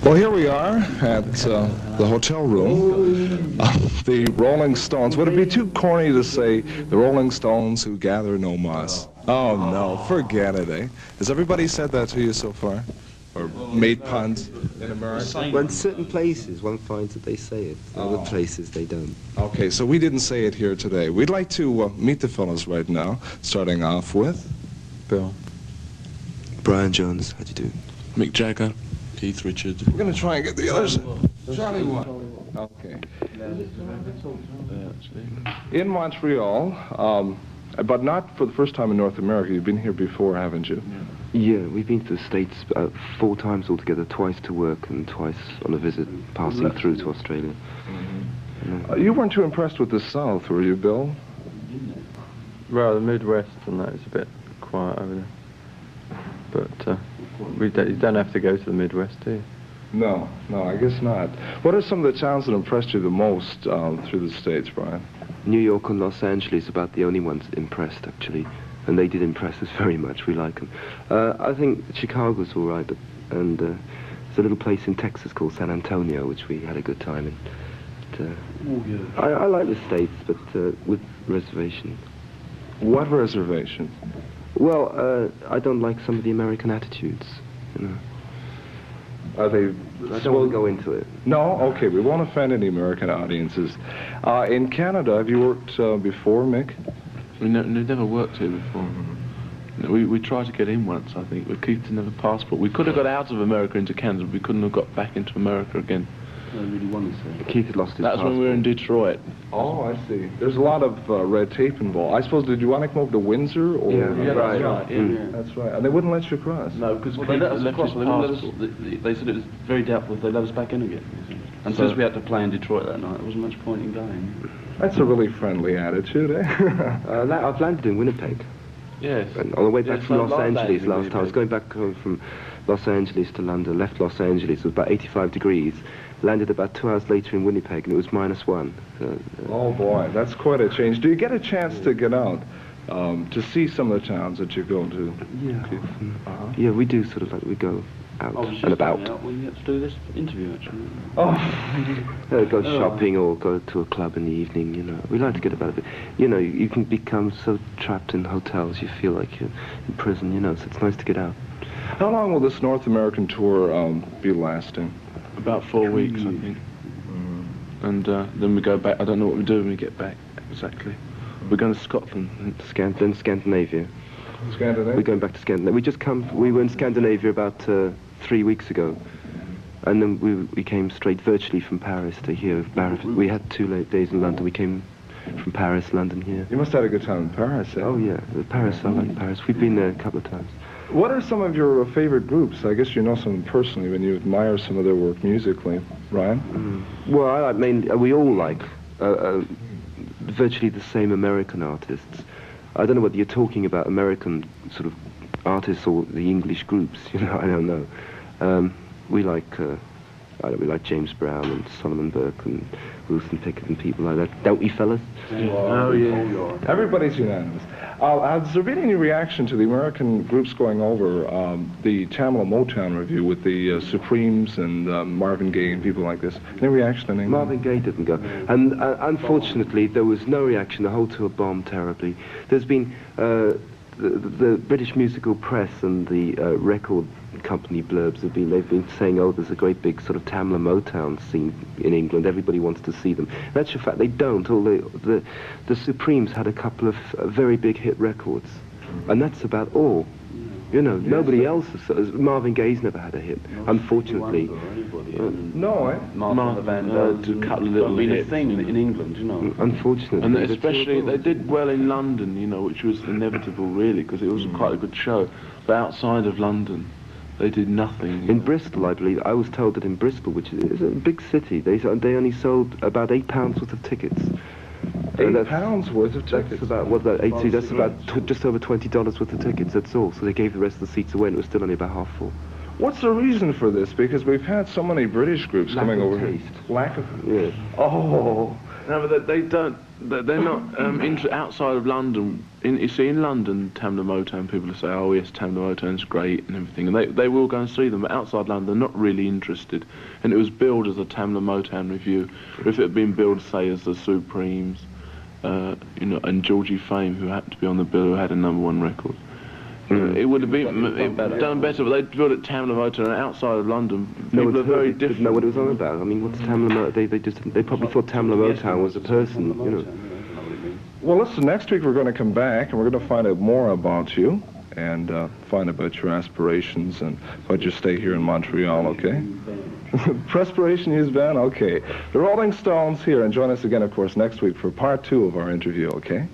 Well, here we are at the hotel room of the Rolling Stones. Would it be too corny to say the Rolling Stones who gather no moss? Oh, no, forget it, eh? Has everybody said that to you so far? Or made puns in America? Well, in certain places, one finds that they say it. Other places, they don't. Okay, so we didn't say it here today. We'd like to meet the fellas right now, starting off with... Bill. Brian Jones, how do you do? Mick Jagger. Keith Richards. We're going to try and get the others. Charlie one. Okay. In Montreal, but not for the first time in North America. You've been here before, haven't you? Yeah, we've been to the States 4 times altogether, twice to work and twice on a visit, passing through to Australia. You weren't too impressed with the South, were you, Bill? Well, the Midwest and that is a bit quiet over there. But you don't have to go to the Midwest, do you? No, I guess not. What are some of the towns that impressed you the most through the States, Brian? New York and Los Angeles are about the only ones impressed, actually. And they did impress us very much. We like them. I think Chicago's all right, and there's a little place in Texas called San Antonio, which we had a good time in. But, I like the States, but with reservations. What reservations? Well, I don't like some of the American attitudes, you know. Are they... I don't want to go into it. No? Okay, we won't offend any American audiences. In Canada, have you worked before, Mick? We never worked here before. We tried to get in once, I think, but Keith didn't have a passport. We could have got out of America into Canada, but we couldn't have got back into America again. I really wanted to. Keith had lost his passport. That's when we were in Detroit. Oh, I see. There's a lot of red tape involved. I suppose, did you want to come over to Windsor? Or? Yeah, right. Yeah. That's right. And they wouldn't let you cross. No, because they let us cross. They said it was very doubtful if they let us back in again. And since we had to play in Detroit that night, there wasn't much point in going. That's a really friendly attitude, eh? I've landed in Winnipeg. Yes. And on the way back from Los Angeles last time, I was going back home from Los Angeles to London, left Los Angeles, it was about 85 degrees, landed about 2 hours later in Winnipeg, and it was -1. Oh boy, that's quite a change. Do you get a chance to get out, to see some of the towns that you go to? Yeah. Yeah, we do sort of like, we go out and about. When you had to do this interview, actually. Go shopping or go to a club in the evening, you know. We like to get about a bit. You know, you can become so trapped in hotels, you feel like you're in prison, you know, so it's nice to get out. How long will this North American tour be lasting? About 4 weeks, I think. And then we go back. I don't know what we do when we get back, exactly. We're going to Scotland. Then Scandinavia. Scandinavia? We're going back to Scandinavia. We were in Scandinavia about 3 weeks ago. And then we came straight virtually from Paris to here. We had 2 days in London. We came from Paris, London here. You must have had a good time in Paris, eh? Oh, yeah. Paris, I like Paris. We've been there a couple of times. What are some of your favorite groups? I guess you know some of them personally when you admire some of their work musically. Ryan? Well, I like we all like virtually the same American artists. I don't know whether you're talking about American sort of artists or the English groups, you know, I don't know. We like James Brown and Solomon Burke and Wilson Pickett and people like that. Don't we, fellas? Oh, yeah. Everybody's unanimous. Has there been any reaction to the American groups going over the Tamla Motown review with the Supremes and Marvin Gaye and people like this? Any reaction in England? Marvin Gaye didn't go. And unfortunately, there was no reaction. The whole tour bombed terribly. There's been the British musical press and the record company blurbs they've been saying, oh, there's a great big sort of Tamla Motown scene in England, everybody wants to see them. In actual fact, they don't. The Supremes had a couple of very big hit records, and that's about all. You know, nobody else has. Marvin Gaye's never had a hit, unfortunately. Martha Van to cut a little hit thing in England, you know. Unfortunately. And especially, they did well in London, you know, which was inevitable, really, because it was quite a good show. But outside of London, they did nothing. In Bristol, I believe, I was told that in Bristol, which is a big city, they only sold about £8 worth of tickets. £8 worth of tickets? That's about, what's that, that's about just over $20 worth of tickets, that's all. So they gave the rest of the seats away and it was still only about half full. What's the reason for this? Because we've had so many British groups coming over here. Lack of taste. Yeah. Oh. No, but they don't They're not outside of London. You see, in London, Tamla Motown, people will say, "Oh yes, Tamla Motown's great" and everything, and they will go and see them. But outside London, they're not really interested. And it was billed as a Tamla Motown review. Or if it had been billed, say, as the Supremes, you know, and Georgie Fame, who happened to be on the bill, who had a #1 record. It would have been done better, but they built it Tamla Motown, and outside of London, people are very different. Didn't know what it was all about. I mean, what's Tamla Motown? They probably thought Tamla Motown was a person, you know. Well, listen, next week we're going to come back and we're going to find out more about you and find out about your aspirations and about your stay here in Montreal, okay? Perspiration News Band, okay. The Rolling Stones here, and join us again, of course, next week for part 2 of our interview, okay?